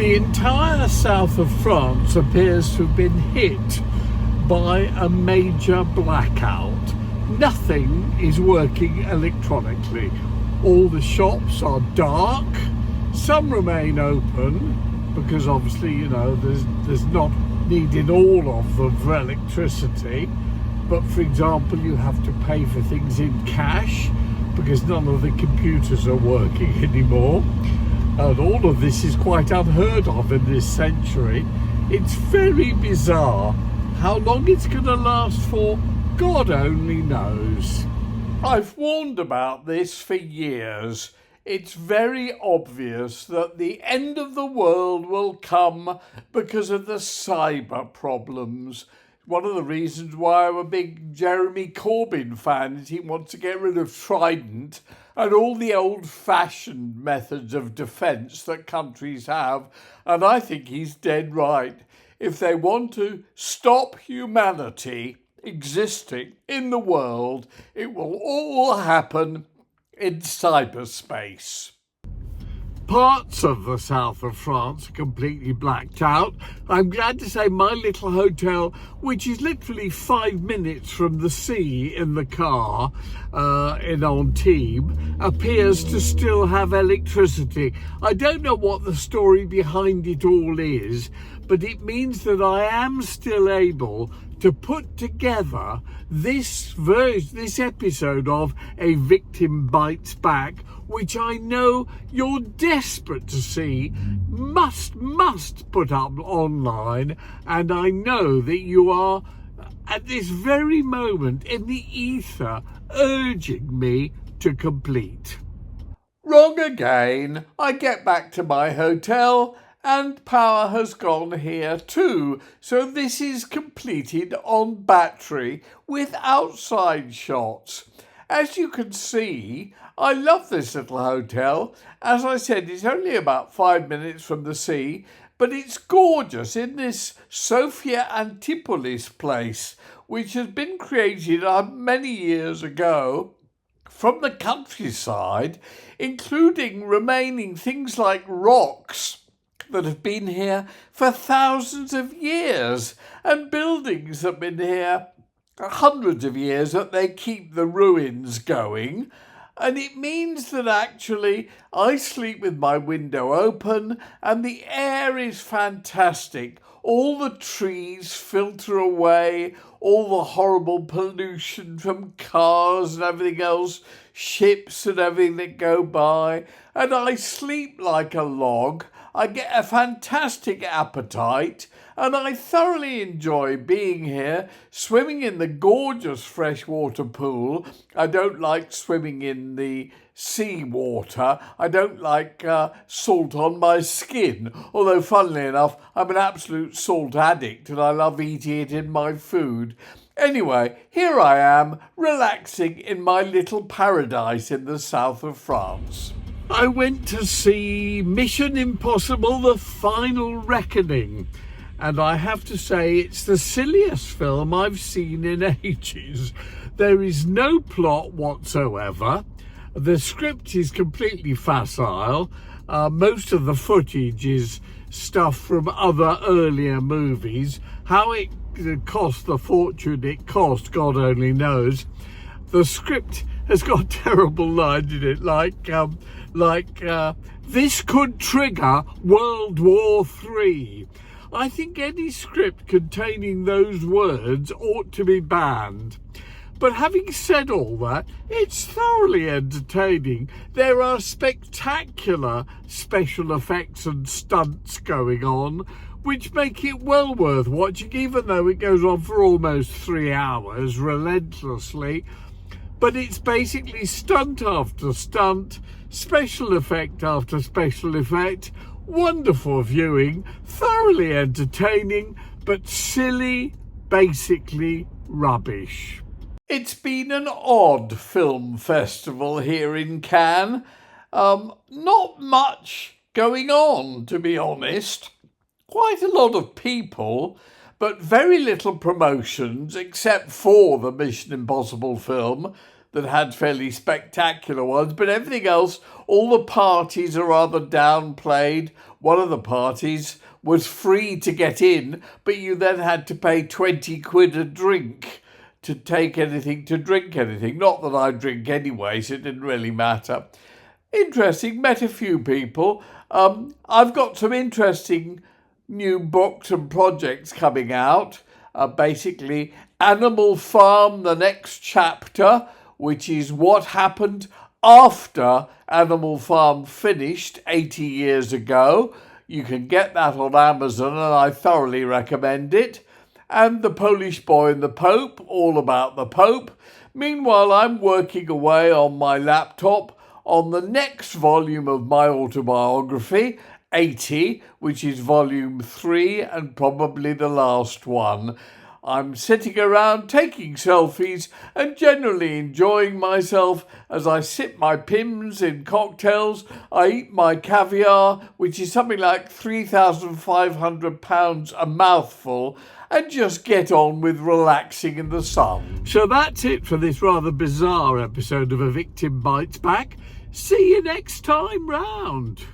The entire south of France appears to have been hit by a major blackout. Nothing is working electronically. All the shops are dark. Some remain open because obviously, there's not needed all of them for electricity. But for example, you have to pay for things in cash because none of the computers are working anymore. And all of this is quite unheard of in this century. It's very bizarre. How long it's going to last for, God only knows. I've warned about this for years. It's very obvious that the end of the world will come because of the cyber problems. One of the reasons why I'm a big Jeremy Corbyn fan is he wants to get rid of Trident and all the old-fashioned methods of defence that countries have, and I think he's dead right. If they want to stop humanity existing in the world, it will all happen in cyberspace. Parts of the south of France are completely blacked out. I'm glad to say my little hotel, which is literally 5 minutes from the sea in the car in Antibes, appears to still have electricity. I don't know what the story behind it all is, but it means that I am still able to put together this episode of A Victim Bites Back, which I know you're desperate to see, must put up online, and I know that you are at this very moment in the ether urging me to complete. Wrong again. I get back to my hotel and power has gone here too, so this is completed on battery with outside shots. As you can see, I love this little hotel. As I said, it's only about 5 minutes from the sea, but it's gorgeous in this Sophia Antipolis place, which has been created many years ago from the countryside, including remaining things like rocks that have been here for thousands of years and buildings that have been here hundreds of years that they keep the ruins going. And it means that actually I sleep with my window open and the air is fantastic. All the trees filter away all the horrible pollution from cars and everything else, ships and everything that go by. And I sleep like a log. I get a fantastic appetite and I thoroughly enjoy being here, swimming in the gorgeous freshwater pool. I don't like swimming in the seawater. I don't like salt on my skin, although funnily enough, I'm an absolute salt addict and I love eating it in my food. Anyway, here I am, relaxing in my little paradise in the south of France. I went to see Mission Impossible: The Final Reckoning, and I have to say it's the silliest film I've seen in ages. There is no plot whatsoever. The script is completely facile. Most of the footage is stuff from other earlier movies. How it cost the fortune it cost, God only knows. The script has got terrible lines in it, like this could trigger World War III. I think any script containing those words ought to be banned. But having said all that, it's thoroughly entertaining. There are spectacular special effects and stunts going on, which make it well worth watching, even though it goes on for almost 3 hours relentlessly. But it's basically stunt after stunt, special effect after special effect, wonderful viewing, thoroughly entertaining, but silly, basically rubbish. It's been an odd film festival here in Cannes. Not much going on, to be honest. Quite a lot of people, but very little promotions except for the Mission Impossible film. that had fairly spectacular ones, but everything else, all the parties are rather downplayed. One of the parties was free to get in, but you then had to pay 20 quid a drink to take anything, to drink anything. Not that I drink anyway, so it didn't really matter. Interesting, met a few people. I've got some interesting new books and projects coming out. Basically, Animal Farm, the next chapter, which is what happened after Animal Farm finished 80 years ago. You can get that on Amazon, and I thoroughly recommend it. And The Polish Boy and the Pope, all about the Pope. Meanwhile, I'm working away on my laptop on the next volume of my autobiography, 80, which is volume 3 and probably the last one. I'm sitting around taking selfies and generally enjoying myself as I sip my Pimm's in cocktails. I eat my caviar, which is something like £3,500 a mouthful, and just get on with relaxing in the sun. So that's it for this rather bizarre episode of A Victim Bites Back. See you next time round.